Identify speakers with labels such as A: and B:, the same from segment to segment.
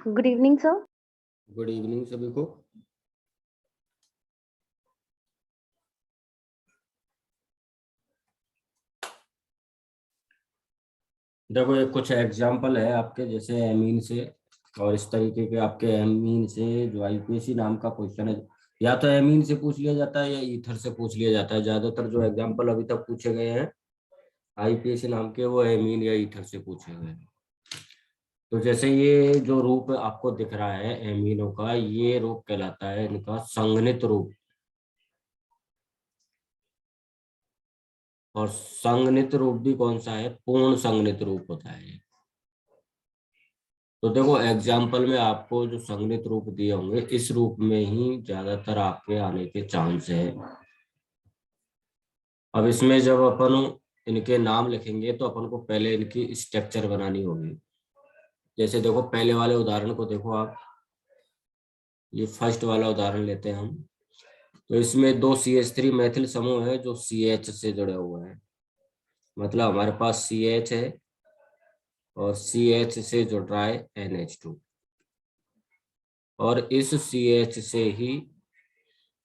A: Good evening sir.
B: Good evening सभी को। देखो ये कुछ एग्जाम्पल है आपके, जैसे एमीन से और इस तरीके के आपके एमीन से जो आईपीएसी नाम का क्वेश्चन है, या तो एमीन से पूछ लिया जाता है या ईथर से पूछ लिया जाता है। ज्यादातर जो एग्जाम्पल अभी तक पूछे गए हैं आईपीएसी नाम के, वो एमीन या ईथर से पूछे गए हैं। तो जैसे ये जो रूप आपको दिख रहा है एमीनों का, ये रूप कहलाता है इनका संघनित रूप। और संघनित रूप भी कौन सा है? पूर्ण संघनित रूप होता है। तो देखो एग्जाम्पल में आपको जो संघनित रूप दिए होंगे इस रूप में ही ज्यादातर आपके आने के चांस है। अब इसमें जब अपन इनके नाम लिखेंगे तो अपन को पहले इनकी स्ट्रक्चर बनानी होगी। जैसे देखो पहले वाले उदाहरण को देखो आप, ये फर्स्ट वाला उदाहरण लेते हैं हम। तो इसमें दो CH3 मैथिल समूह है जो CH से जुड़े हुए हैं। मतलब हमारे पास CH है और CH से जुड़ रहा है NH2, और इस CH से ही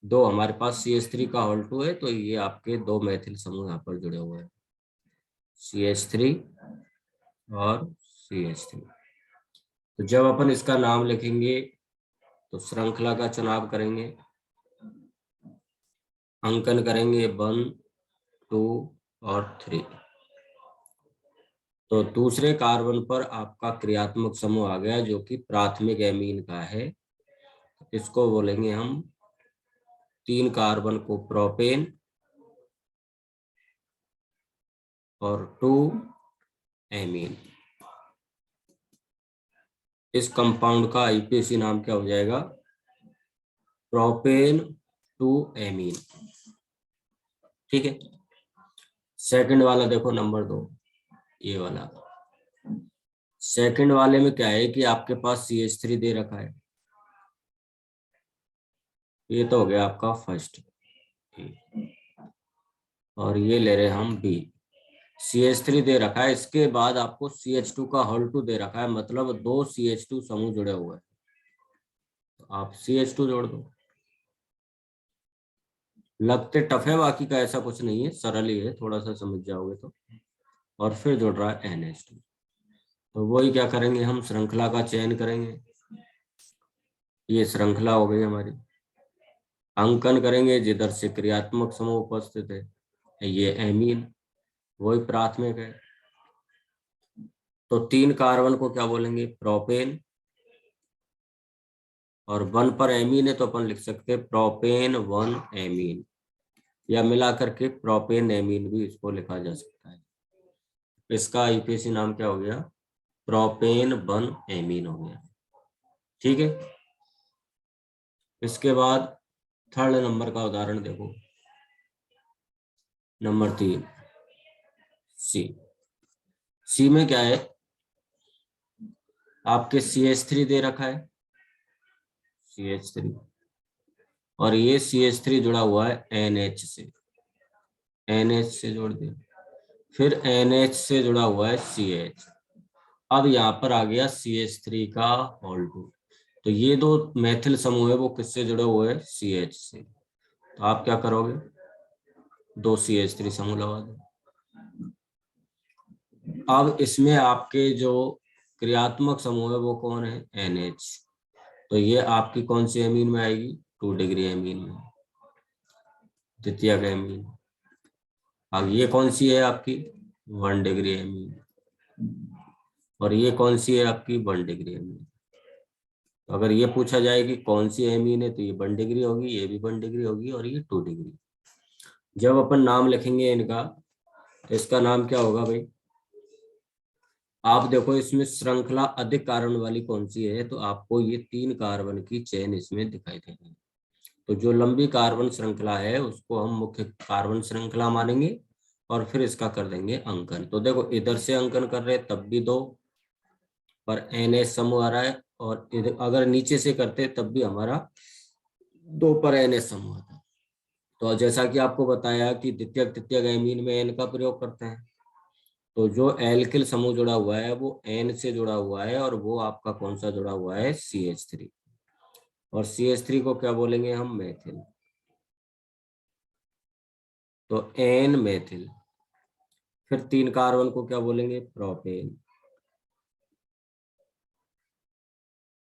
B: दो हमारे पास CH3 का होल 2 है। तो ये आपके दो मैथिल समूह यहाँ पर जुड़े हुए हैं, CH3 और CH3। तो जब अपन इसका नाम लिखेंगे तो श्रृंखला का चुनाव करेंगे, अंकन करेंगे 1, 2 और 3। तो दूसरे कार्बन पर आपका क्रियात्मक समूह आ गया जो कि प्राथमिक एमीन का है। इसको बोलेंगे हम 3 कार्बन को प्रोपेन और 2 एमीन। इस कंपाउंड का आईपीएसी नाम क्या हो जाएगा? Propane 2 amine. ठीक है। सेकंड वाला देखो नंबर 2, ये वाला। सेकंड वाले में क्या है कि आपके पास CH3 दे रखा है, ये तो हो गया आपका फर्स्ट। और ये ले रहे हम B। CH3 दे रखा है, इसके बाद आपको CH2 का होल 2 दे रखा है, मतलब दो CH2 समूह जुड़े हुए हैं। तो आप CH2 जोड़ दो। लगते टफ है, बाकी का ऐसा कुछ नहीं है, सरल ही है, थोड़ा सा समझ जाओगे तो। और फिर जुड़ रहा है NH2। तो वही क्या करेंगे, हम श्रृंखला का चयन करेंगे। ये श्रृंखला हो गई हमारी। अंकन करेंगे जिधर से क्रियात्मक समूह उपस्थित है, ये एमीन, वही प्राथमिक है। तो 3 कार्बन को क्या बोलेंगे? प्रोपेन। और 1 पर एमीन है तो अपन लिख सकते हैं प्रोपेन 1 एमीन, या मिला करके प्रोपेन एमीन भी इसको लिखा जा सकता है। इसका आईपीएसी नाम क्या हो गया? प्रोपेन 1 एमीन हो गया। ठीक है। इसके बाद थर्ड नंबर का उदाहरण देखो, नंबर 3 सी में क्या है? आपके CH3 दे रखा है, CH3, और ये CH3 जुड़ा हुआ है NH से, NH से जोड़ दिया। फिर NH से जुड़ा हुआ है CH। अब यहाँ पर आ गया CH3 का होल 2। तो ये दो मैथिल समूह है वो किससे जुड़े हुए हैं? CH से। तो आप क्या करोगे? 2 CH3 समूह लगा दो। अब इसमें आपके जो क्रियात्मक समूह है वो कौन है? NH। तो ये आपकी कौन सी एमीन में आएगी? 2 डिग्री एमीन में, द्वितीयक एमीन। अब ये कौन सी है आपकी? 1 डिग्री एमीन। और ये कौन सी है आपकी? 1 डिग्री एमीन। तो अगर ये पूछा जाए कि कौन सी एमीन है तो ये 1 डिग्री होगी, ये भी 1 डिग्री होगी, और ये 2 डिग्री। जब अपन नाम लिखेंगे इनका तो इसका नाम क्या होगा भाई? आप देखो इसमें श्रृंखला अधिक कार्बन वाली कौन सी है, तो आपको ये 3 कार्बन की चेन इसमें दिखाई देगी। तो जो लंबी कार्बन श्रृंखला है उसको हम मुख्य कार्बन श्रृंखला मानेंगे, और फिर इसका कर देंगे अंकन। तो देखो इधर से अंकन कर रहे तब भी 2 पर NH समूह आ रहा है, और अगर नीचे से करते तब भी हमारा 2 पर NH समूह आता है। तो जैसा कि आपको बताया कि द्वितीयक तृतीयक एमीन में N का प्रयोग करते हैं, तो जो एल्किल समूह जुड़ा हुआ है वो N से जुड़ा हुआ है और वो आपका कौन सा जुड़ा हुआ है, CH3। और CH3 को क्या बोलेंगे हम, मेथिल। तो N मेथिल। फिर 3 कार्बन को क्या बोलेंगे, प्रोपेन।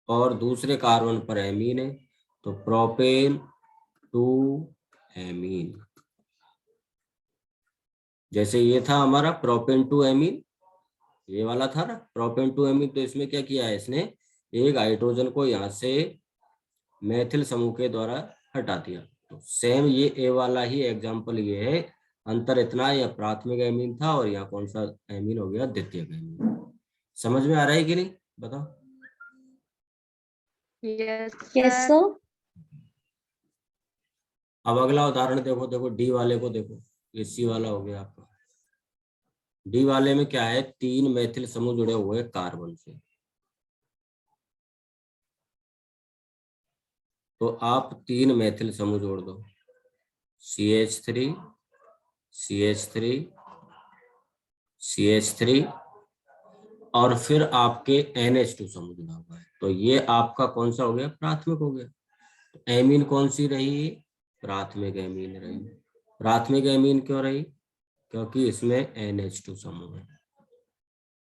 B: और दूसरे कार्बन पर एमीन है तो प्रोपेन 2 एमीन। जैसे ये था हमारा प्रोपेन 2 एमीन, ये वाला था ना प्रोपेन 2 एमीन, तो इसमें क्या किया है इसने, एक हाइड्रोजन को यहाँ से मेथिल समूह के द्वारा हटा दिया। तो सेम ये ए वाला ही एग्जाम्पल ये है, अंतर इतना, यह प्राथमिक एमीन था और यहाँ कौन सा एमीन हो गया, द्वितीयक एमीन। समझ में आ रहा है कि नहीं, बताओ।
A: Yes
C: yes
A: sir.
C: सर।
B: अब अगला उदाहरण देखो, देखो डी वाले को देखो, ये सी वाला हो गया आपका। डी वाले में क्या है, 3 मेथिल समूह जुड़े हुए हैं कार्बन से। तो आप 3 मेथिल समूह जोड़ दो, CH3 CH3 CH3 और फिर आपके NH2 समूह जुड़ा हुआ है। तो ये आपका कौन सा हो गया, प्राथमिक हो गया। तो एमीन कौन सी रही, प्राथमिक एमीन रही। प्राथमिक एमीन क्यों रही, क्योंकि इसमें NH2 समूह है,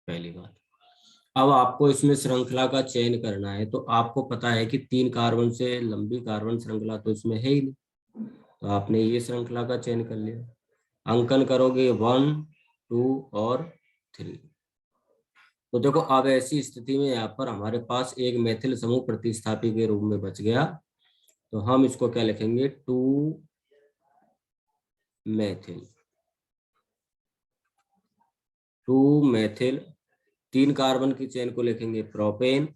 B: पहली बात। अब आपको इसमें श्रृंखला का चयन करना है, तो आपको पता है कि 3 कार्बन से लंबी कार्बन श्रृंखला तो इसमें है ही नहीं, तो आपने ये श्रृंखला का चयन कर लिया। अंकन करोगे 1 2 और 3। तो देखो अब ऐसी स्थिति में यहाँ पर हमारे पास एक मेथिल समूह प्रतिस्थापी के रूप में बच गया, तो हम इसको क्या लिखेंगे, 2 मेथिल। 2 मेथिल, 3 कार्बन की चेन को लिखेंगे प्रोपेन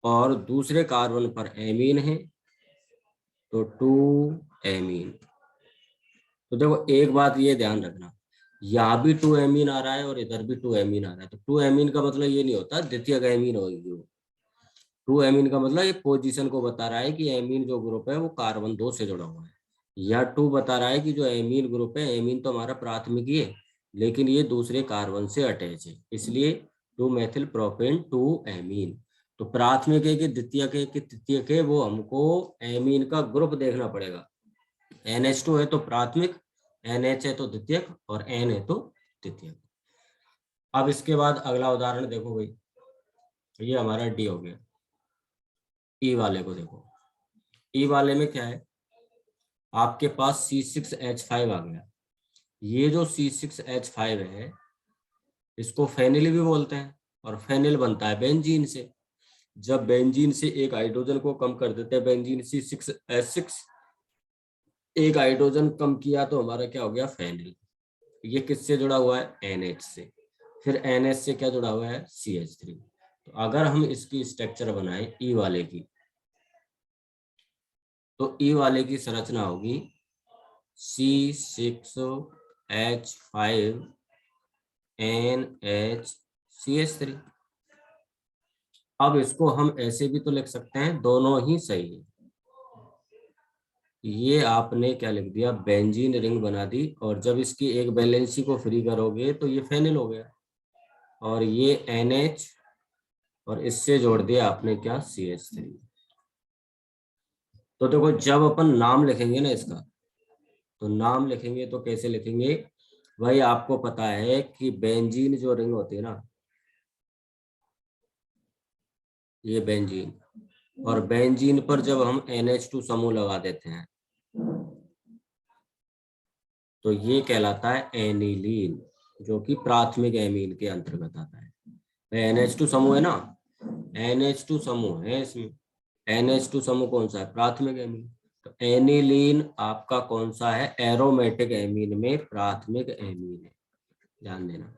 B: और दूसरे कार्बन पर एमीन है तो 2 एमीन। तो देखो एक बात ये ध्यान रखना, यहाँ भी 2 एमीन आ रहा है और इधर भी 2 एमीन आ रहा है, तो 2 एमीन का मतलब ये नहीं होता द्वितीयक एमीन होगी वो। 2 एमीन का मतलब ये पोजीशन को बता रहा है कि एमीन जो ग्रुप है वो कार्बन 2 से जुड़ा हुआ है। या 2 बता रहा है कि जो एमीन ग्रुप है, एमीन तो हमारा प्राथमिक ही है लेकिन ये दूसरे कार्बन से अटैच है, इसलिए 2 मेथिल प्रोपेन 2 एमीन। तो प्राथमिक है कि द्वितीयक है कि तृतीयक है, वो हमको एमीन का ग्रुप देखना पड़ेगा। NH2 है तो प्राथमिक, NH है तो द्वितीयक और N है तो तृतीयक। अब इसके बाद अगला उदाहरण देखो भाई, ये हमारा डी हो गया। ई वाले को देखो, ई वाले में क्या है, आपके पास C6H5 आ गया। ये जो C6H5 है इसको फेनिल भी बोलते हैं और फेनिल बनता है बेंजीन से। जब बेंजीन से एक हाइड्रोजन को कम कर देते हैं, बेंजीन C6H6 एक हाइड्रोजन कम किया तो हमारा क्या हो गया, फेनिल। ये किससे जुड़ा हुआ है, NH से। फिर NH से क्या जुड़ा हुआ है, CH3। तो अगर हम इसकी स्ट्रक्चर बनाएं ई वाले की, तो ई वाले की संरचना होगी C6H5NH CH3। अब इसको हम ऐसे भी तो लिख सकते हैं, दोनों ही सही है। ये आपने क्या लिख दिया, बेंजीन रिंग बना दी, और जब इसकी एक वैलेंसी को फ्री करोगे तो ये फेनिल हो गया, और ये NH और इससे जोड़ दिया आपने क्या, CH3। तो देखो जब अपन नाम लिखेंगे ना इसका, तो नाम लिखेंगे तो कैसे लिखेंगे भाई, आपको पता है कि बेंजीन जो रिंग होती है ना, ये बेंजीन, और बेंजीन पर जब हम NH2 समूह लगा देते हैं तो ये कहलाता है एनिलीन, जो कि प्राथमिक एमीन के अंतर्गत आता है। NH2 समूह है ना, NH2 समूह है इसमें, NH2 समूह कौन सा है, प्राथमिक एमीन। तो एनिलीन आपका कौन सा है, एरोमेटिक एमीन में प्राथमिक एमीन है, ध्यान देना।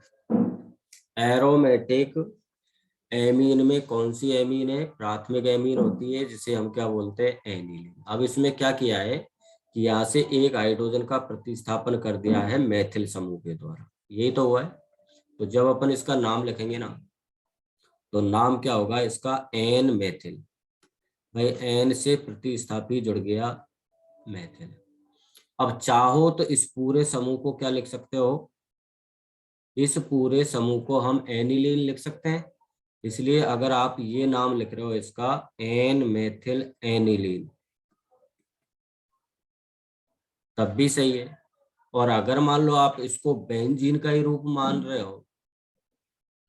B: एरोमेटिक एमीन में कौन सी एमीन है, प्राथमिक एमीन होती है, जिसे हम क्या बोलते हैं, एनिलीन। अब इसमें क्या किया है कि यहाँ से एक हाइड्रोजन का प्रतिस्थापन कर दिया है मेथिल समूह के द्वारा, यही तो हुआ है। तो जब अपन इसका नाम लिखेंगे ना, तो नाम क्या होगा इसका, एन मेथिल। भाई एन से प्रतिस्थापी जुड़ गया मेथिल। अब चाहो तो इस पूरे समूह को क्या लिख सकते हो, इस पूरे समूह को हम एनिलीन लिख सकते हैं। इसलिए अगर आप ये नाम लिख रहे हो इसका एन मेथिल एनिलीन तब भी सही है। और अगर मान लो आप इसको बेंजीन का ही रूप मान रहे हो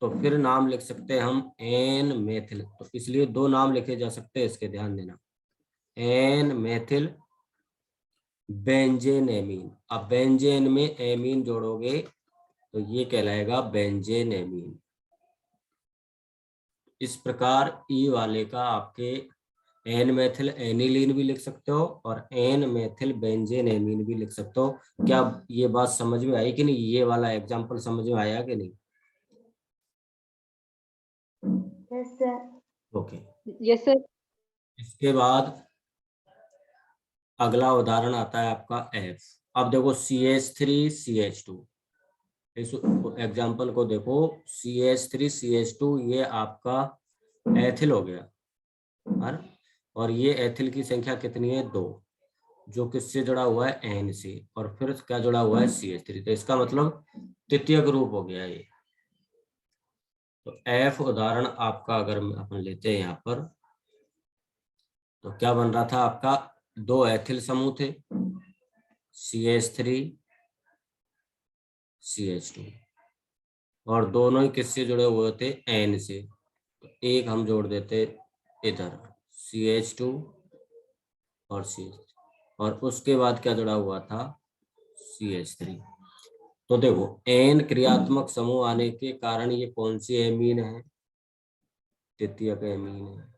B: तो फिर नाम लिख सकते हैं हम एन मेथिल। तो इसलिए दो नाम लिखे जा सकते हैं, इसके ध्यान देना, एन मेथिल बेंजेन एमीन। अब बेंजेन में एमीन जोड़ोगे तो ये कहलाएगा बेंजेन एमीन। इस प्रकार ई वाले का आपके एन मेथिल एनिलीन भी लिख सकते हो और एन मेथिल बेंजेन एमीन भी लिख सकते हो। क्या ये बात समझ में आई कि नहीं, ये वाला एग्जांपल समझ में आया कि नहीं?
A: Yes sir.
B: Okay.
A: Yes sir.
B: इसके बाद अगला उदाहरण आता है आपका एफ। अब देखो CH3CH2, इस एग्जांपल को देखो, CH3CH2 ये आपका एथिल हो गया, है ना? और ये एथिल की संख्या कितनी है, 2, जो किससे जुड़ा हुआ है, एन से, और फिर क्या जुड़ा हुआ है, CH3। तो इसका मतलब तृतीयक ग्रुप हो गया ये। तो एफ उदाहरण आपका अगर अपन लेते हैं यहाँ पर, तो क्या बन रहा था आपका, 2 एथिल समूह थे, CH3 CH2, और दोनों ही किससे जुड़े हुए थे, एन से। तो एक हम जोड़ देते इधर CH2 और CH, और उसके बाद क्या जुड़ा हुआ था, CH3। तो देखो एन क्रियात्मक समूह आने के कारण ये कौन सी एमीन है, तृतीयक एमीन है।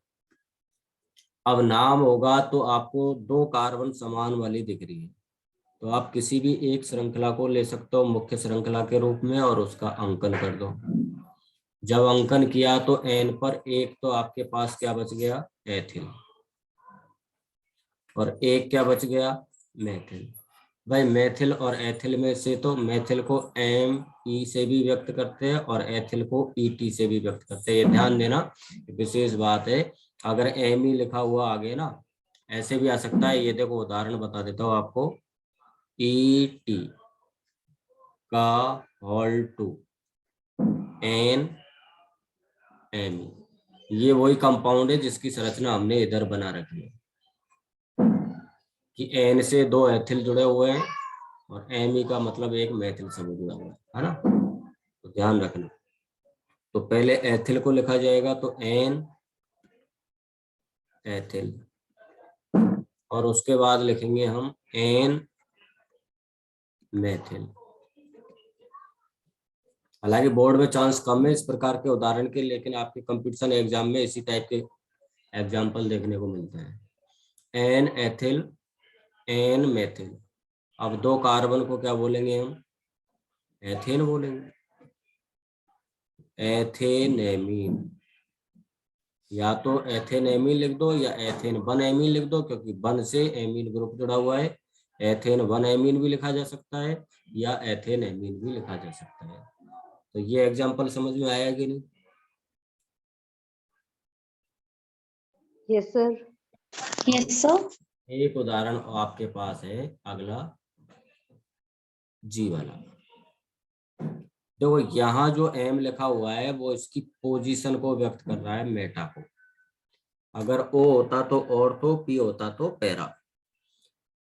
B: अब नाम होगा तो आपको 2 कार्बन समान वाली दिख रही है, तो आप किसी भी एक श्रृंखला को ले सकते हो मुख्य श्रृंखला के रूप में और उसका अंकन कर दो। जब अंकन किया तो एन पर एक तो आपके पास क्या बच गया, एथिल, और एक क्या बच गया, मेथिल। भाई मेथिल और एथिल में से तो मेथिल को Me से भी व्यक्त करते हैं और एथिल को Et से भी व्यक्त करते हैं। ये ध्यान देना, विशेष बात है। अगर Me लिखा हुआ आगे ना, ऐसे भी आ सकता है। ये देखो उदाहरण बता देता हूँ आपको, Et का होल टू NMe, ये वही कंपाउंड है जिसकी संरचना हमने इधर बना रखी है कि एन से 2 एथिल जुड़े हुए हैं और Me का मतलब एक मेथिल समूह जुड़ा हुआ है ना? तो ध्यान रखना। तो पहले एथिल को लिखा जाएगा तो एन एथिल, और उसके बाद लिखेंगे हम एन मेथिल। हालांकि बोर्ड में चांस कम है इस प्रकार के उदाहरण के, लेकिन आपके कंपटीशन एग्जाम में इसी टाइप के एग्जाम्पल देखने को मिलते हैं। N ethyl N methyl. अब 2 कार्बन को क्या बोलेंगे हम, एथेन बोलेंगे, एथेनेमीन। या तो एथेनेमीन लिख दो या एथेन वन एमीन लिख दो, क्योंकि वन से एमीन ग्रुप जुड़ा हुआ है। एथेन वन एमीन भी लिखा जा सकता है या एथेन एमीन भी लिखा जा सकता है। तो ये एग्जांपल समझ में आया कि नहीं?
A: Yes sir.
C: Yes sir.
B: एक उदाहरण आपके पास है अगला, जी वाला। देखो यहाँ जो एम लिखा हुआ है वो इसकी पोजीशन को व्यक्त कर रहा है, मेटा को। अगर O होता तो ऑर्थो, P होता तो पैरा।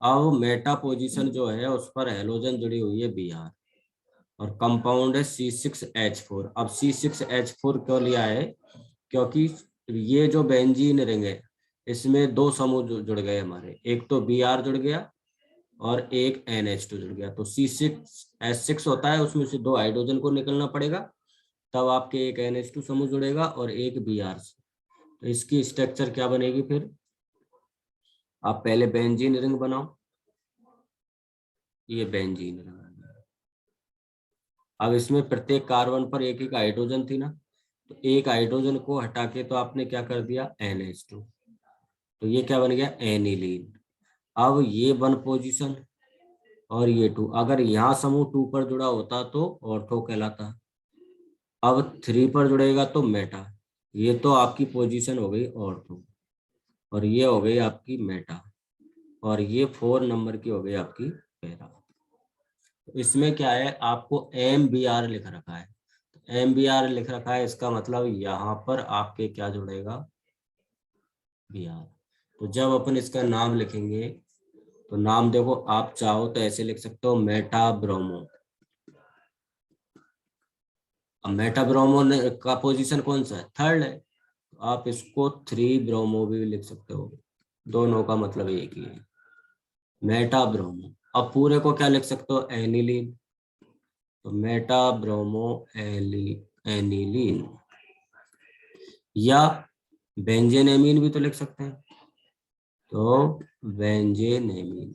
B: अब मेटा पोजीशन जो है उस पर हेलोजन जुड़ी हुई है Br, और कंपाउंड है C6H4। अब C6H4 क्यों लिया है, क्योंकि ये जो बेंजीन रिंग है इसमें 2 समूह जुड़ गए हमारे, एक तो Br जुड़ गया और एक NH2 जुड़ गया। तो C6H6 होता है, उसमें से 2 हाइड्रोजन को निकलना पड़ेगा, तब आपके एक NH2 समूह जुड़ेगा और एक Br से। तो इसकी स्ट्रक्चर क्या बनेगी, फिर आप पहले बेंजीन रिंग बनाओ, ये बेंजीन रिंग। अब इसमें प्रत्येक कार्बन पर एक एक हाइड्रोजन थी ना, तो एक हाइड्रोजन को हटा के तो आपने क्या कर दिया, NH2। तो ये क्या बन गया, एनिलीन। अब ये 1 पोजीशन और ये 2, अगर यहाँ समूह 2 पर जुड़ा होता तो ऑर्थो कहलाता। अब 3 पर जुड़ेगा तो मेटा। ये तो आपकी पोजीशन हो गई ऑर्थो, और ये हो गई आपकी मेटा, और ये 4 नंबर की हो गई आपकी पैरा। तो इसमें क्या है, आपको MBR लिख रखा है, MBR लिख रखा है, इसका मतलब यहाँ पर आपके क्या जुड़ेगा, BR। तो जब अपन इसका नाम लिखेंगे तो नाम देखो, आप चाहो तो ऐसे लिख सकते हो, मेटाब्रोमो। अब मेटाब्रोमो का पोजीशन कौन सा है, थर्ड है, तो आप इसको 3 ब्रोमो भी लिख सकते हो, दोनों का मतलब एक ही है, मेटाब्रोमो। अब पूरे को क्या लिख सकते हो, एनिलीन, तो मेटाब्रोमो एनिलीन, या बेंजेनेमीन भी तो लिख सकते हैं, तो बेंजेनेमीन।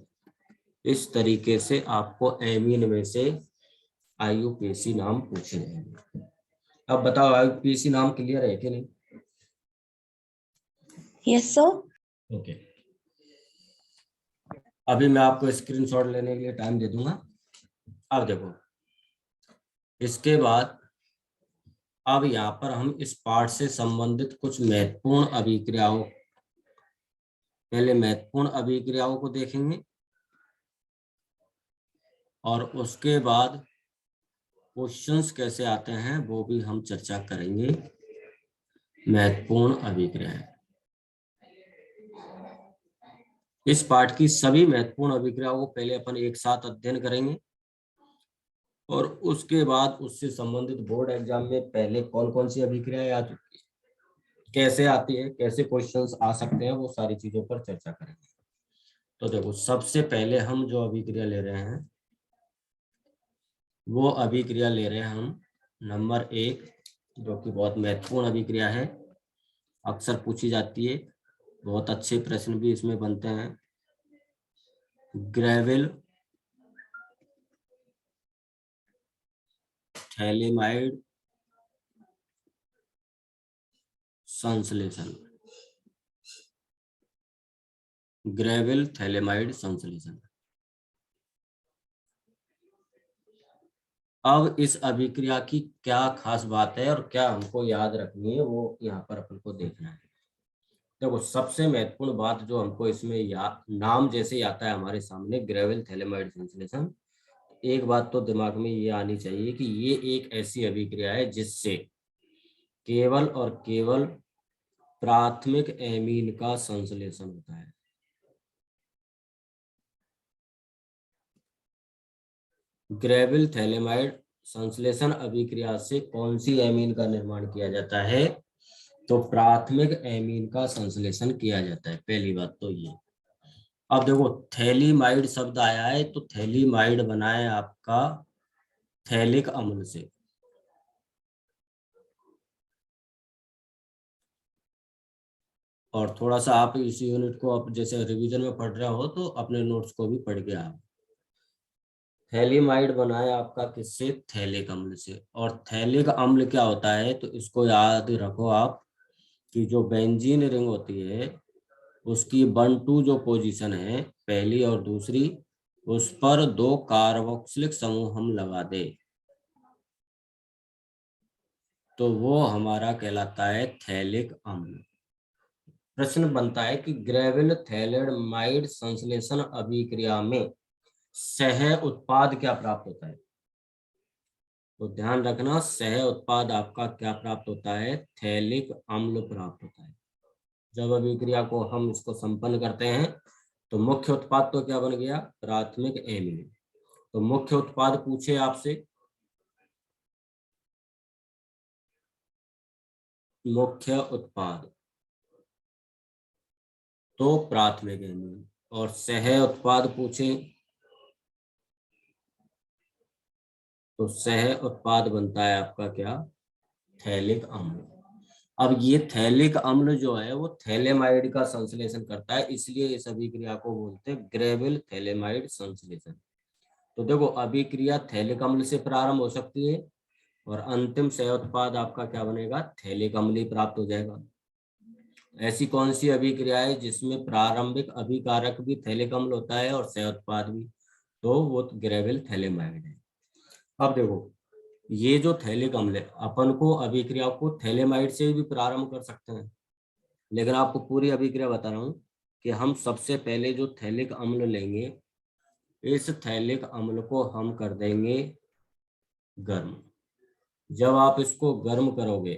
B: इस तरीके से आपको एमीन में से IUPAC नाम पूछे जाएंगे। अब बताओ IUPAC नाम क्लियर है कि नहीं?
C: Yes, sir.
B: ओके, अभी मैं आपको स्क्रीनशॉट लेने के लिए टाइम दे दूंगा। अब देखो, इसके बाद अब यहाँ पर हम इस पार्ट से संबंधित कुछ महत्वपूर्ण अभिक्रियाओं, पहले महत्वपूर्ण अभिक्रियाओं को देखेंगे और उसके बाद क्वेश्चंस कैसे आते हैं वो भी हम चर्चा करेंगे। महत्वपूर्ण अभिक्रियाएं, इस पाठ की सभी महत्वपूर्ण अभिक्रियाओं को पहले अपन एक साथ अध्ययन करेंगे और उसके बाद उससे संबंधित बोर्ड एग्जाम में पहले कौन कौन सी अभिक्रियाएं आ चुकी है, कैसे आती है, कैसे क्वेश्चंस आ सकते हैं, वो सारी चीजों पर चर्चा करेंगे। तो देखो, सबसे पहले हम जो अभिक्रिया ले रहे हैं वो अभिक्रिया ले रहे हैं हम नंबर 1, जो कि बहुत महत्वपूर्ण अभिक्रिया है, अक्सर पूछी जाती है, बहुत अच्छे प्रश्न भी इसमें बनते हैं। ग्रेविल थैलेमाइड संश्लेषण, ग्रेविल थैलेमाइड संश्लेषण। अब इस अभिक्रिया की क्या खास बात है और क्या हमको याद रखनी है, वो यहाँ पर अपन को देखना है। देखो, सबसे महत्वपूर्ण बात जो हमको इसमें नाम जैसे ही आता है हमारे सामने, ग्रेविल थैलेमाइड संश्लेषण, एक बात तो दिमाग में ये आनी चाहिए कि ये एक ऐसी अभिक्रिया है जिससे केवल और केवल प्राथमिक एमीन का संश्लेषण होता है। ग्रेविल थैलेमाइड संश्लेषण अभिक्रिया से कौन सी एमीन का निर्माण किया जाता है, तो प्राथमिक एमीन का संश्लेषण किया जाता है। पहली बात तो ये। अब देखो, थैलीमाइड शब्द आया है, तो थैलीमाइड बना है आपका थैलिक अम्ल से, और थोड़ा सा आप इस यूनिट को आप जैसे रिवीजन में पढ़ रहे हो तो अपने नोट्स को भी पढ़ के आओ। थैलीमाइड बना है आपका किससे, थैलिक अम्ल से। और थैलिक अम्ल क्या होता है, तो इसको याद रखो आप कि जो बेंजीन रिंग होती है उसकी 1-2 जो पोजीशन है, पहली और दूसरी, उस पर 2 कार्बोक्सिलिक समूह हम लगा दे तो वो हमारा कहलाता है थैलिक अम्ल। प्रश्न बनता है कि ग्रेविल थैलेमाइड संश्लेषण अभिक्रिया में सह उत्पाद क्या प्राप्त होता है, तो ध्यान रखना, सह उत्पाद आपका क्या प्राप्त होता है, थैलिक अम्ल प्राप्त होता है। जब अभिक्रिया को हम इसको संपन्न करते हैं तो मुख्य उत्पाद तो क्या बन गया, प्राथमिक एमीन। तो मुख्य उत्पाद पूछे आपसे, मुख्य उत्पाद तो प्राथमिक एमीन, और सह उत्पाद पूछे तो सह उत्पाद बनता है आपका क्या, थैलिक अम्ल। अब ये थैलिक अम्ल जो है वो थैलेमाइड का संश्लेषण करता है, इसलिए इस अभिक्रिया को बोलते हैं ग्रेविल थैलेमाइड संश्लेषण। तो देखो, अभिक्रिया थैलिक अम्ल से प्रारंभ हो सकती है और अंतिम सह उत्पाद आपका क्या बनेगा, थैलिक अम्ल ही प्राप्त हो जाएगा। ऐसी कौन सी अभिक्रिया है जिसमें प्रारंभिक अभिकारक भी थैलिक अम्ल होता है और सह उत्पाद भी, तो वो ग्रेविल थैलेमाइड है। अब देखो, ये जो थैलिक अम्ल है, अपन को अभिक्रिया को थैलेमाइड से भी प्रारंभ कर सकते हैं, लेकिन आपको पूरी अभिक्रिया बता रहा हूँ कि हम सबसे पहले जो थैलिक अम्ल लेंगे इस थैलिक अम्ल को हम कर देंगे गर्म। जब आप इसको गर्म करोगे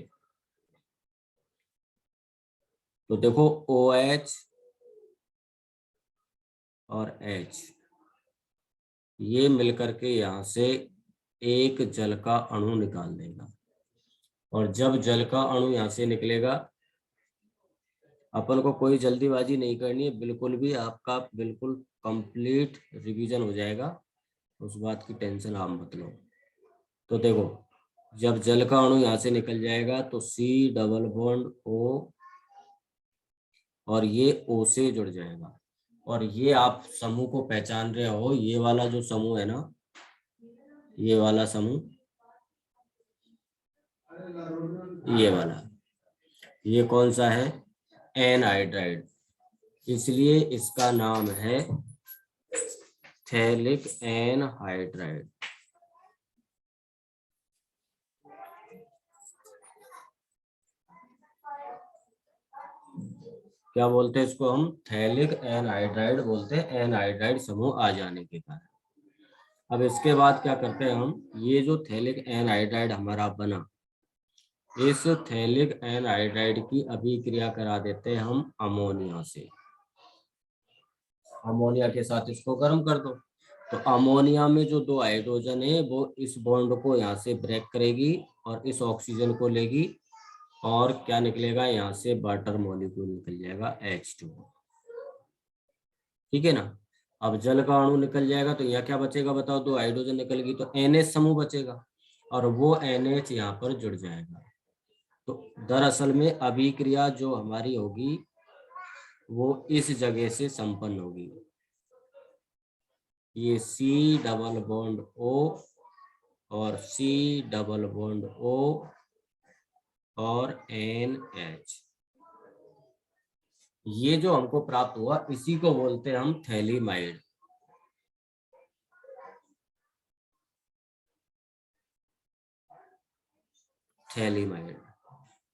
B: तो देखो OH और H ये मिलकर के यहाँ से एक जल का अणु निकाल देगा। और जब जल का अणु यहाँ से निकलेगा, अपन को कोई जल्दीबाजी नहीं करनी है, बिल्कुल भी आपका बिल्कुल कंप्लीट रिवीजन हो जाएगा, उस बात की टेंशन आप मत लो। तो देखो जब जल का अणु यहाँ से निकल जाएगा तो C डबल बॉन्ड O और ये O से जुड़ जाएगा। और ये आप समूह को पहचान रहे हो, ये वाला जो समूह है ना, ये वाला समूह, ये वाला, ये कौन सा है? एनहाइड्राइड। इसलिए इसका नाम है थैलिक एनहाइड्राइड। क्या बोलते हैं इसको हम? थैलिक एनहाइड्राइड बोलते हैं, एनहाइड्राइड समूह आ जाने के कारण। अब इसके बाद क्या करते हैं हम, ये जो थैलिक एनहाइड्राइड हमारा बना, इस थैलिक एनहाइड्राइड की अभिक्रिया करा देते हैं हम अमोनिया से। अमोनिया के साथ इसको गर्म कर दो तो अमोनिया में जो 2 हाइड्रोजन है वो इस बॉन्ड को यहाँ से ब्रेक करेगी और इस ऑक्सीजन को लेगी, और क्या निकलेगा यहाँ से? वाटर मॉलिक्यूल निकल जाएगा H2। ठीक है ना। अब जल का अणु निकल जाएगा तो यहाँ क्या बचेगा बताओ? 2 हाइड्रोजन निकलेगी तो NH समूह बचेगा और वो NH यहाँ पर जुड़ जाएगा। तो दरअसल में अभिक्रिया जो हमारी होगी वो इस जगह से संपन्न होगी। ये C डबल बॉन्ड O और C डबल बॉन्ड O और NH, ये जो हमको प्राप्त हुआ इसी को बोलते हैं हम थैलीमाइड। थैलीमाइड।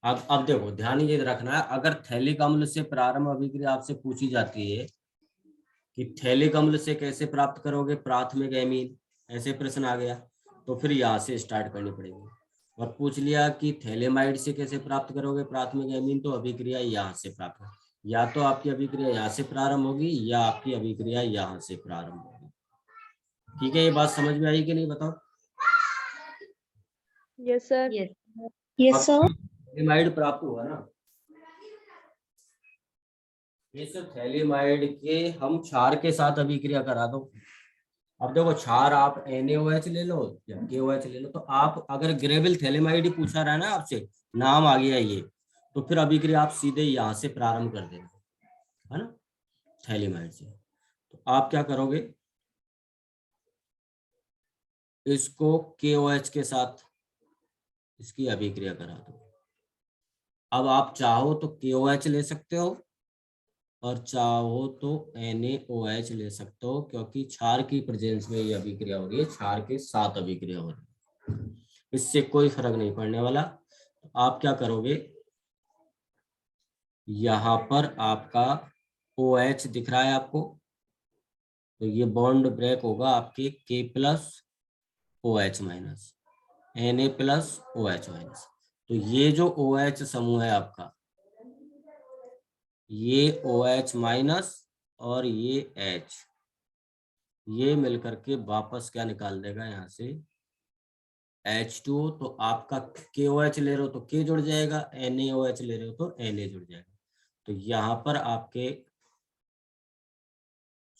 B: अब देखो ध्यान ये रखना है, अगर थैलिक अम्ल से प्रारंभ अभिक्रिया आपसे पूछी जाती है कि थैलिक अम्ल से कैसे प्राप्त करोगे प्राथमिक एमीन, ऐसे प्रश्न आ गया तो फिर यहाँ से स्टार्ट करनी पड़ेगी। और पूछ लिया कि थैलेमाइड से कैसे प्राप्त करोगे प्राथमिक एमीन, तो अभिक्रिया यहाँ से प्राप्त, या तो आपकी अभिक्रिया यहाँ से प्रारंभ होगी या आपकी अभिक्रिया यहाँ से प्रारंभ होगी। ठीक है, ये बात समझ में आई कि नहीं बताओ?
A: Yes sir.
C: Yes, sir.
B: Phthalimide प्राप्त हुआ ना, इस थैलेमाइड के हम क्षार के साथ अभिक्रिया करा दो। अब देखो क्षार आप NaOH ले लो या KOH ले लो, तो आप अगर ग्रेविल थैलेमाइड ही पूछा रहा है ना आपसे, नाम आ गया ये, तो फिर अभिक्रिया आप सीधे यहाँ से प्रारंभ कर देना है ना, थैलेमाइड से। तो आप क्या करोगे, इसको KOH के साथ इसकी अभिक्रिया करा दो। अब आप चाहो तो KOH ले सकते हो और चाहो तो NaOH ले सकते हो, क्योंकि क्षार की प्रेजेंस में ये अभिक्रिया हो रही है, क्षार के साथ अभिक्रिया हो रही है, इससे कोई फर्क नहीं पड़ने वाला। तो आप क्या करोगे, यहाँ पर आपका OH दिख रहा है आपको, तो ये बॉन्ड ब्रेक होगा आपके K plus OH minus, Na plus OH minus. तो ये जो OH समूह है आपका, ये OH माइनस और ये H, ये मिलकर के वापस क्या निकाल देगा यहाँ से? H2O। तो आपका KOH ले रहे हो तो K जुड़ जाएगा, NaOH ले रहे हो तो Na जुड़ जाएगा। तो यहाँ पर आपके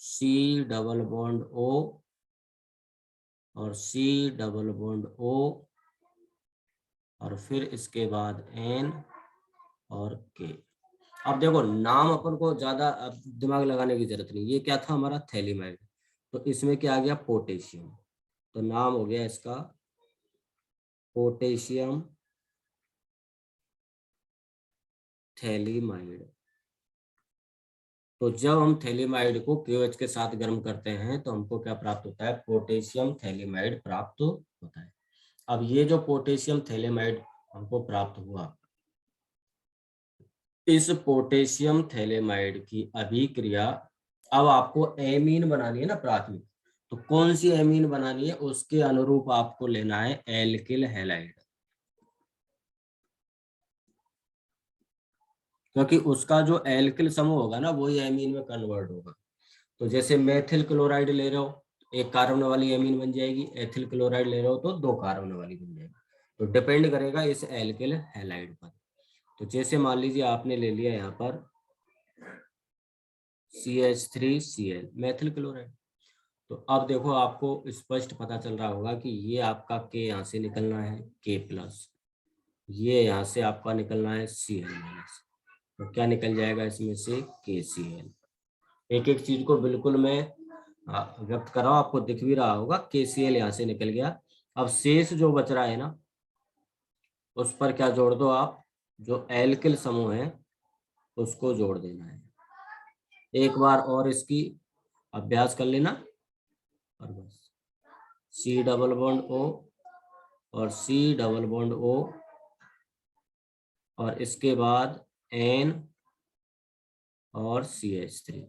B: C डबल बॉन्ड O और C डबल बॉन्ड O और फिर इसके बाद N और K। अब देखो नाम अपन को ज्यादा दिमाग लगाने की जरूरत नहीं, ये क्या था हमारा? थैलेमाइड। तो इसमें क्या आ गया? पोटेशियम। तो नाम हो गया इसका पोटेशियम थैलेमाइड। तो जब हम थैलेमाइड को KOH के साथ गर्म करते हैं तो हमको क्या प्राप्त होता है? पोटेशियम थैलेमाइड प्राप्त होता है। अब ये जो पोटेशियम थैलेमाइड हमको प्राप्त हुआ, इस पोटेशियम थैलेमाइड की अभिक्रिया, अब आपको एमीन बनानी है ना प्राथमिक, तो कौन सी एमीन बनानी है उसके अनुरूप आपको लेना है एल्किल हैलाइड, क्योंकि उसका जो एल्किल समूह होगा ना वही एमीन में कन्वर्ट होगा। तो जैसे मेथिल क्लोराइड ले रहे हो, एक कार्बन वाली एमीन बन जाएगी, एथिल क्लोराइड ले रहे हो तो 2 कार्बन वाली बन जाएगी। तो डिपेंड करेगा इस एल्किल हैलाइड पर। तो जैसे मान लीजिए आपने ले लिया यहाँ पर CH3Cl मेथिल क्लोराइड, तो अब देखो आपको स्पष्ट पता चल रहा होगा कि ये आपका K यहाँ से निकलना है K+, ये यहाँ से आपका निकलना है Cl-, तो क्या निकल जाएगा इसमें से KCl। एक एक चीज को बिल्कुल मैं व्यक्त कर रहा हूँ, आपको दिख भी रहा होगा। KCl यहाँ से निकल गया। अब शेष जो बच रहा है ना उस पर क्या जोड़ दो आप, जो एल्किल समूह है उसको जोड़ देना है। एक बार और इसकी अभ्यास कर लेना और बस C+O और C+O और इसके बाद N और CH3।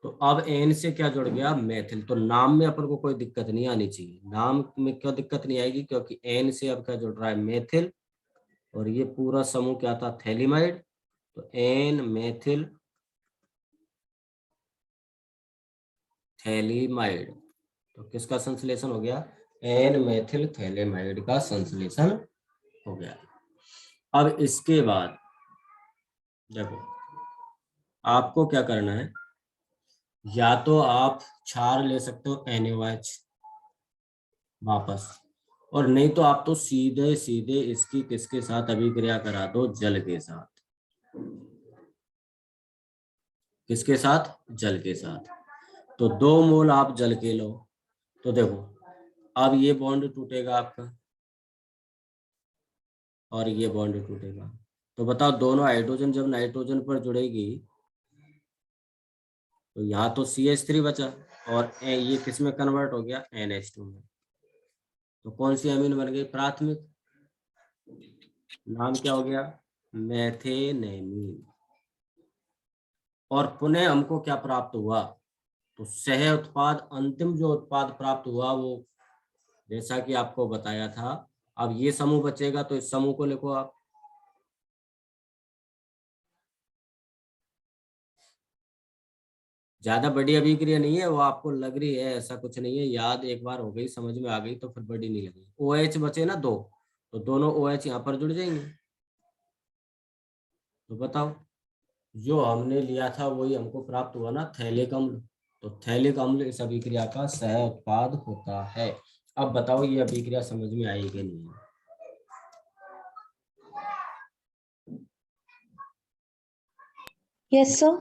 B: तो अब N से क्या जुड़ गया, मेथिल। तो नाम में अपन को कोई दिक्कत नहीं आनी चाहिए। नाम में क्यों दिक्कत नहीं आएगी, क्योंकि N से अब क्या जुड़ रहा है, मेथिल, और ये पूरा समूह क्या था, थैलीमाइड। तो N मेथिल थैलीमाइड, तो किसका संश्लेषण हो गया, N मेथिल थैलीमाइड का संश्लेषण हो गया। अब इसके बाद देखो आपको क्या करना है, या तो आप क्षार ले सकते हो NaOH वापस, और नहीं तो आप तो सीधे सीधे इसकी किसके साथ अभिक्रिया करा दो, जल के साथ। किसके साथ, जल के साथ। तो 2 मोल आप जल के लो, तो देखो अब ये बॉन्ड टूटेगा आपका और ये बॉन्ड टूटेगा। तो बताओ दोनों हाइड्रोजन जब नाइट्रोजन पर जुड़ेगी तो यहाँ तो CH3 बचा और ये किस में कन्वर्ट हो गया, NH2 में। तो कौन सी अमीन बन गई, प्राथमिक, नाम क्या हो गया, मेथेनेमीन। और पुनः हमको क्या प्राप्त हुआ, तो सह उत्पाद, अंतिम जो उत्पाद प्राप्त हुआ वो जैसा कि आपको बताया था। अब ये समूह बचेगा तो इस समूह को लिखो आप, ज्यादा बड़ी अभिक्रिया नहीं है, वो आपको लग रही है ऐसा कुछ नहीं है, याद एक बार हो गई, समझ में आ गई तो फिर बड़ी नहीं लगी। OH बचे ना 2, तो दोनों OH यहाँ पर जुड़ जाएंगे। तो बताओ जो हमने लिया था वही हमको प्राप्त हुआ ना, थैलिक अम्ल। तो थैलिक अम्ल इस अभिक्रिया का सह उत्पाद होता है। अब बताओ ये अभिक्रिया समझ में आई कि नहीं।
C: Yes, sir.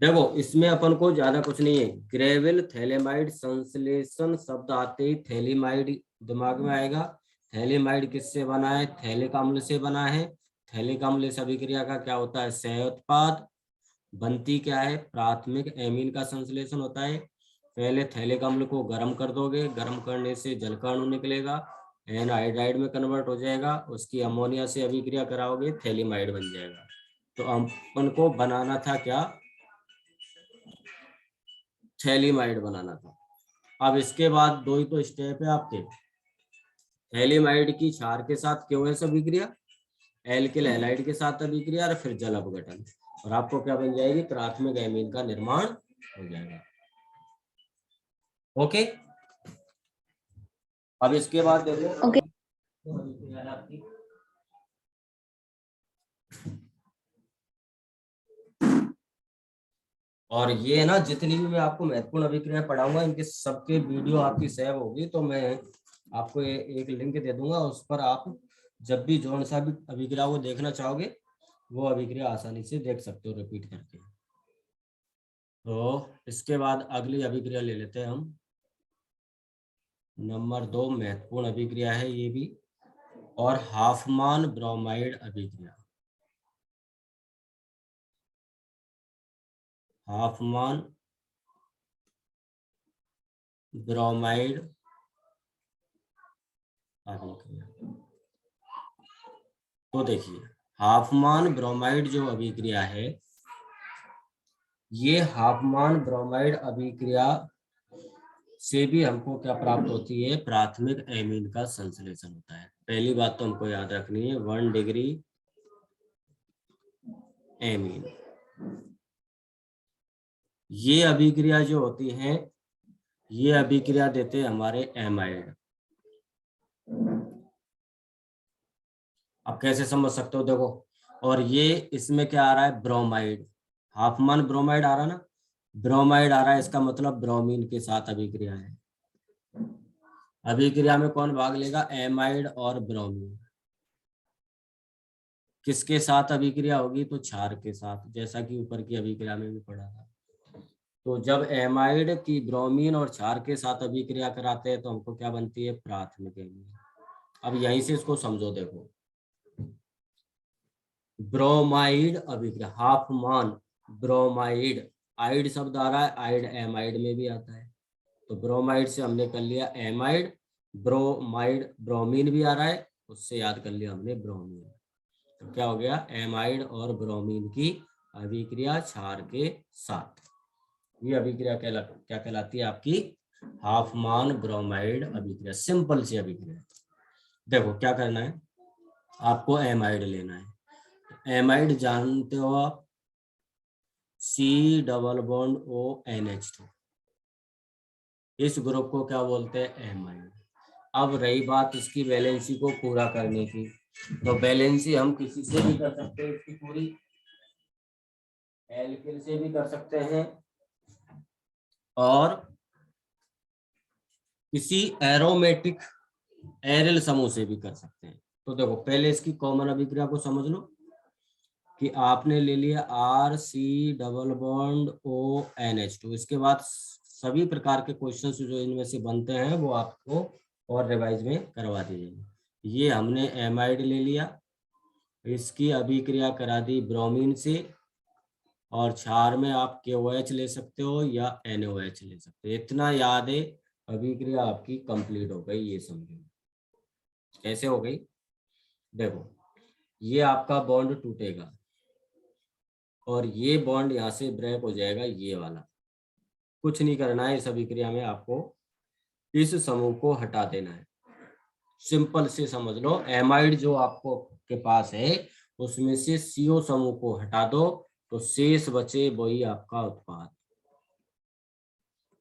B: देखो इसमें अपन को ज्यादा कुछ नहीं है, ग्रेविल थैलेमाइड संश्लेषण शब्द आते ही थैलीमाइड दिमाग में आएगा। थैलीमाइड किससे बना है, थैलिक अम्ल से बना है। थैलिक अम्ल इस अभिक्रिया का क्या होता है, सह उत्पाद। बनती क्या है, प्राथमिक एमीन का संश्लेषण होता है। पहले थैलिक अम्ल को गर्म कर दोगे, गर्म करने से जल का अणु निकलेगा, एनहाइड्राइड में कन्वर्ट हो जाएगा, उसकी अमोनिया से अभिक्रिया कराओगे, थैलीमाइड बन जाएगा। तो अपन को बनाना था क्या, थैलीमाइड बनाना था। अब इसके बाद 2 ही तो स्टेप है आपके, थैलीमाइड की क्षार के साथ KOH अभिक्रिया, एल्किल हैलाइड के साथ अभिक्रिया और फिर जल अपघटन, और आपको क्या बन जाएगी, प्राथमिक एमीन का निर्माण हो जाएगा। ओके, अब इसके बाद देखो
C: ओके।
B: आपकी और ये ना जितनी भी मैं आपको महत्वपूर्ण अभिक्रिया पढ़ाऊंगा इनके सबके वीडियो आपकी सेव होगी, तो मैं आपको एक लिंक दे दूंगा, उस पर आप जब भी जौन सा भी अभिक्रिया को देखना चाहोगे वो अभिक्रिया आसानी से देख सकते हो रिपीट करके। तो इसके बाद अगली अभिक्रिया ले लेते हैं हम, नंबर 2 महत्वपूर्ण अभिक्रिया है ये भी, और हाफमान ब्रोमाइड अभिक्रिया। हाफमान ब्रोमाइड अभिक्रिया। तो देखिए हाफमान ब्रोमाइड जो अभिक्रिया है, ये हाफमान ब्रोमाइड अभिक्रिया से भी हमको क्या प्राप्त होती है, प्राथमिक एमीन का संश्लेषण होता है। पहली बात तो हमको याद रखनी है 1 डिग्री एमीन। ये अभिक्रिया जो होती है, ये अभिक्रिया देते हैं हमारे एमाइड। आप कैसे समझ सकते हो, देखो, और ये इसमें क्या आ रहा है, ब्रोमाइड, हाफमान ब्रोमाइड आ रहा ना, ब्रोमाइड आ रहा है, इसका मतलब ब्रोमीन के साथ अभिक्रिया है। अभिक्रिया में कौन भाग लेगा, एमाइड और ब्रोमीन। किसके साथ अभिक्रिया होगी, तो क्षार के साथ, जैसा कि ऊपर की अभिक्रिया में भी पढ़ा था। तो जब एमाइड की ब्रोमीन और क्षार के साथ अभिक्रिया कराते हैं तो हमको क्या बनती है, प्राथमिक एमीन। अब यहीं से इसको समझो, देखो, ब्रोमाइड अभिक्रिया, हाफमान ब्रोमाइड, आइड शब्द आ रहा है, आइड एमाइड में भी आता है, तो ब्रोमाइड से हमने कर लिया एमाइड, ब्रोमाइड ब्रोमीन भी आ रहा है, उससे याद कर लिया हमने ब्रोमीन। तो क्या हो गया, एमाइड और ब्रोमीन की अभिक्रिया क्षार के साथ, ये अभिक्रिया क्या कहलाती है आपकी, हाफमान ब्रोमाइड अभिक्रिया। सिंपल सी अभिक्रिया। देखो क्या करना है, आपको एमाइड लेना है। एमाइड जानते हो आप, C+O NH2, इस ग्रुप को क्या बोलते हैं, एमाइड। अब रही बात इसकी वैलेंसी को पूरा करने की, तो वैलेंसी हम किसी से भी कर सकते हैं, इसकी पूरी एल्किल से भी कर सकते हैं और किसी एरोमेटिक एरिल समूह से भी कर सकते हैं। तो देखो पहले इसकी कॉमन अभिक्रिया को समझ लो कि आपने ले लिया RC+O NH2। इसके बाद सभी प्रकार के क्वेश्चंस जो इनमें से बनते हैं वो आपको और रिवाइज में करवा दी जाएंगे। ये हमने एमाइड ले लिया, इसकी अभिक्रिया करा दी ब्रोमीन से, और क्षार में आप KOH ले सकते हो या NOH ले सकते हो। इतना याद है, अभिक्रिया आपकी कंप्लीट हो गई। ये समझो कैसे हो गई, देखो ये आपका बॉन्ड टूटेगा और ये बॉन्ड यहाँ से ब्रेक हो जाएगा, ये वाला। कुछ नहीं करना है, इस अभिक्रिया में आपको इस समूह को हटा देना है। सिंपल से समझ लो, एमाइड जो आपको के पास है उसमें से CO समूह को हटा दो तो शेष बचे वही आपका उत्पाद।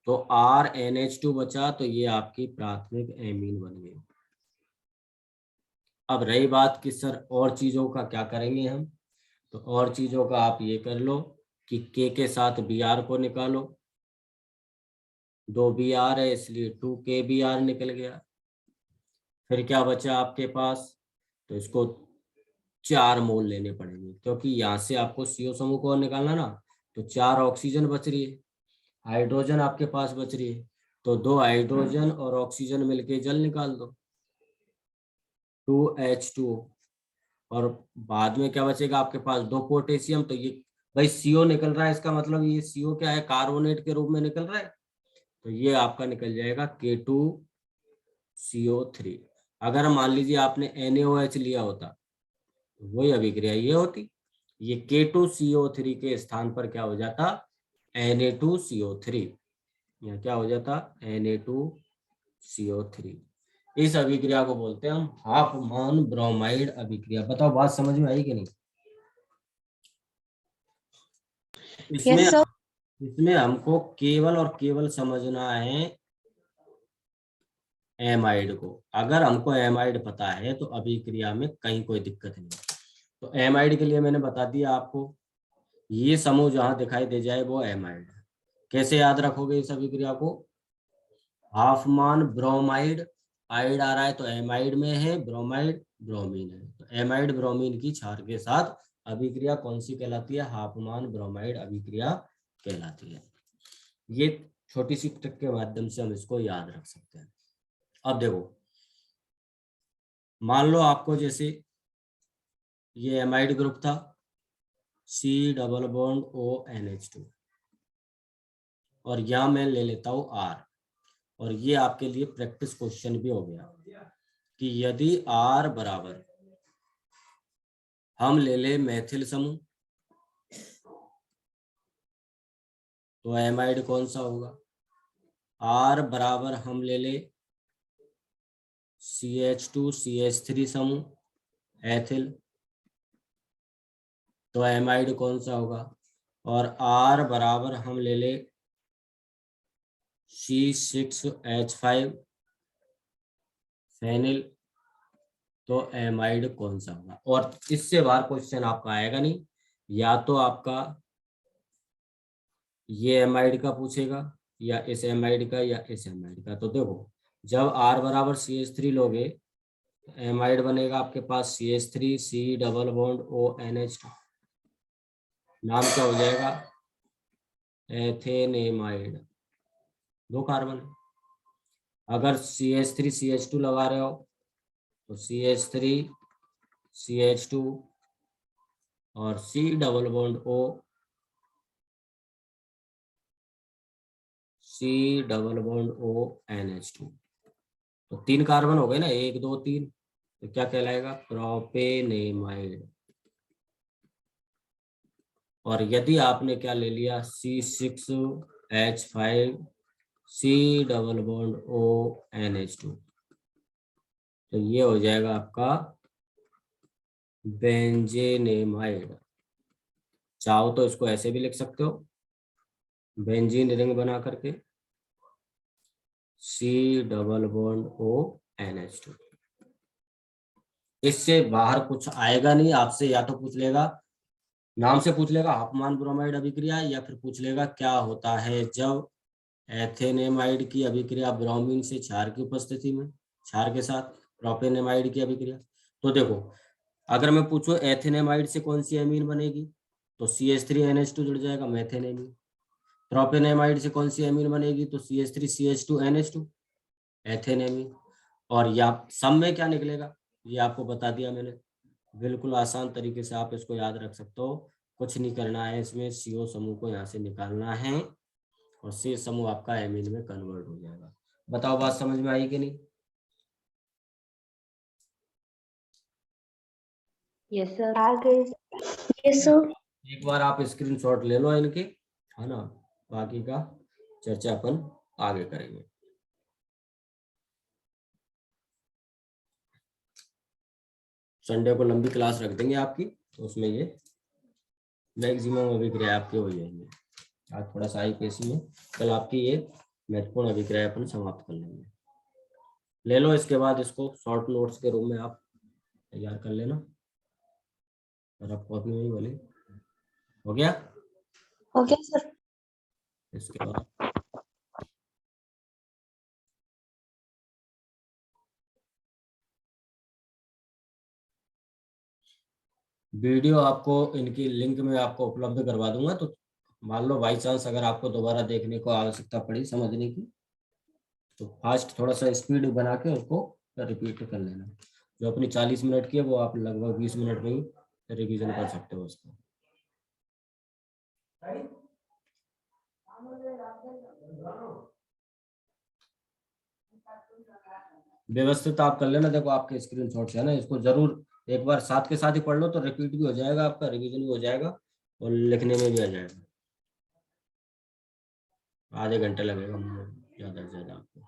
B: तो RNH2 बचा, तो ये आपकी प्राथमिक एमीन बन गई। अब रही बात कि सर और चीजों का क्या करेंगे हम, तो और चीजों का आप ये कर लो कि K के साथ Br को निकालो, 2 Br है इसलिए 2 KBr निकल गया। फिर क्या बचा आपके पास, तो इसको 4 मोल लेने पड़ेंगे, क्योंकि यहाँ से आपको CO समूह को निकालना ना, तो 4 ऑक्सीजन बच रही है, हाइड्रोजन आपके पास बच रही है, तो 2 हाइड्रोजन और ऑक्सीजन मिलके जल निकाल दो, 2H2। और बाद में क्या बचेगा आपके पास, 2 पोटेशियम। तो ये भाई CO निकल रहा है, इसका मतलब ये CO क्या है, कार्बोनेट के रूप में निकल रहा है, तो ये आपका निकल जाएगा K2CO3। अगर मान लीजिए आपने NaOH लिया होता तो वही अभिक्रिया ये होती, ये K2CO3 के स्थान पर क्या हो जाता, Na2CO3, यहाँ क्या हो जाता, Na2CO3। इस अभिक्रिया को बोलते हैं हम हाफमान ब्रोमाइड अभिक्रिया। बताओ बात समझ में आई कि नहीं। इसमें
C: Yes, sir.
B: इसमें हमको केवल और केवल समझना है एमाइड को। अगर हमको एमाइड पता है तो अभिक्रिया में कहीं कोई दिक्कत नहीं। तो एमाइड के लिए मैंने बता दिया आपको, ये समूह जहां दिखाई दे जाए वो एमाइड है। कैसे याद रखोगे इस अभिक्रिया को, हाफमान ब्रोमाइड, आइड आ रहा है तो एमाइड में है, ब्रोमाइड ब्रोमीन है, तो एमाइड ब्रोमीन की क्षार के साथ अभिक्रिया कौन सी कहलाती है, हाफमान ब्रोमाइड अभिक्रिया कहलाती है। ये छोटी सी ट्रिक के माध्यम से हम इसको याद रख सकते हैं। अब देखो, मान लो आपको जैसे ये एमाइड ग्रुप था, C+O NH2, और यहाँ मैं ले लेता हूँ R, और ये आपके लिए प्रैक्टिस क्वेश्चन भी हो गया कि यदि R बराबर, हम ले ले मैथिल समूह, तो एमाइड कौन सा होगा, R बराबर हम ले ले CH2 CH3 समूह एथिल, तो एमाइड कौन सा होगा? और R बराबर हम ले ले C6H5 फेनिल, तो एमाइड कौन सा होगा? और इससे बाहर क्वेश्चन आपका आएगा नहीं, या तो आपका ये एमाइड का पूछेगा या इस एमाइड का या इस एमाइड का। तो देखो, जब R बराबर CH3 लोगे, एमाइड बनेगा आपके पास CH3 C double bond ONH2, नाम क्या हो जाएगा? एथेनेमाइड, 2 कार्बन। अगर CH3 CH2 लगा रहे हो तो CH3 CH2 और C double bond O C double bond ONH2, तो 3 कार्बन हो गए ना, 1 2 3, तो क्या कहलाएगा? प्रोपेनेमाइड। और यदि आपने क्या ले लिया, C6H5 C double bond ONH2, तो ये हो जाएगा आपका बेंजेनेमाइड। चाहो तो इसको ऐसे भी लिख सकते हो, बेंजीन रिंग बना करके C डबल बॉन्ड ONH2। इससे बाहर कुछ आएगा नहीं आपसे, या तो पूछ लेगा, नाम से पूछ लेगा हफमान ब्रोमाइड अभिक्रिया, या फिर पूछ लेगा क्या होता है जब एथेनेमाइड की अभिक्रिया ब्रोमीन से क्षार की उपस्थिति में, क्षार के साथ प्रोपेनेमाइड की अभिक्रिया। तो देखो, अगर मैं पूछूं एथेनेमाइड से कौन सी एमीन बनेगी, तो CH3NH2 जुड़ जाएगा, मेथेन एमीन। प्रोपेनेमाइड से कौन सी एमीन बनेगी, तो CH3CH2NH2, एथेन एमीन। और या सब में क्या निकलेगा, ये आपको बता दिया मैंने। बिल्कुल आसान तरीके से आप इसको याद रख सकते हो, कुछ नहीं करना है इसमें, CO समूह को यहाँ से निकालना है और C समूह आपका एमीन में कन्वर्ट हो जाएगा। बताओ, बात समझ में आई कि नहीं?
A: यस सर, आ गए।
C: Yes, sir.
B: एक बार आप स्क्रीनशॉट ले लो इनके, है ना, बाकी का चर्चा अपन आगे करेंगे। संडे को लंबी क्लास रख देंगे आपकी, तो उसमें ये मैक्सिमम अभिक्रिया आपकी हो जाएंगे। आज थोड़ा सा IPSC में, कल आपकी ये महत्वपूर्ण अभिक्रिया अपन समाप्त कर लेंगे। ले लो, इसके बाद इसको शॉर्ट नोट्स के रूप में आप तैयार कर लेना, और आप कॉपी में ही बोले, हो गया?
C: Okay, sir.
B: इसके बाद वीडियो आपको इनकी लिंक में आपको उपलब्ध करवा दूंगा, तो मान लो बाई चांस अगर आपको दोबारा देखने को आवश्यकता पड़ी समझने की, तो फास्ट थोड़ा सा स्पीड बना के उसको रिपीट कर लेना। जो अपनी 40 मिनट की है वो आप लगभग 20 मिनट में ही रिवीजन कर सकते हो उसको। व्यवस्थित आप कर लेना। देखो आपके स्क्रीनशॉट्स है ना, इसको जरूर एक बार साथ के साथ ही पढ़ लो, तो रिपीट भी हो जाएगा आपका, रिवीजन भी हो जाएगा और लिखने में भी आ जाएगा। आधे घंटे लगेगा ज्यादा से ज्यादा आपको।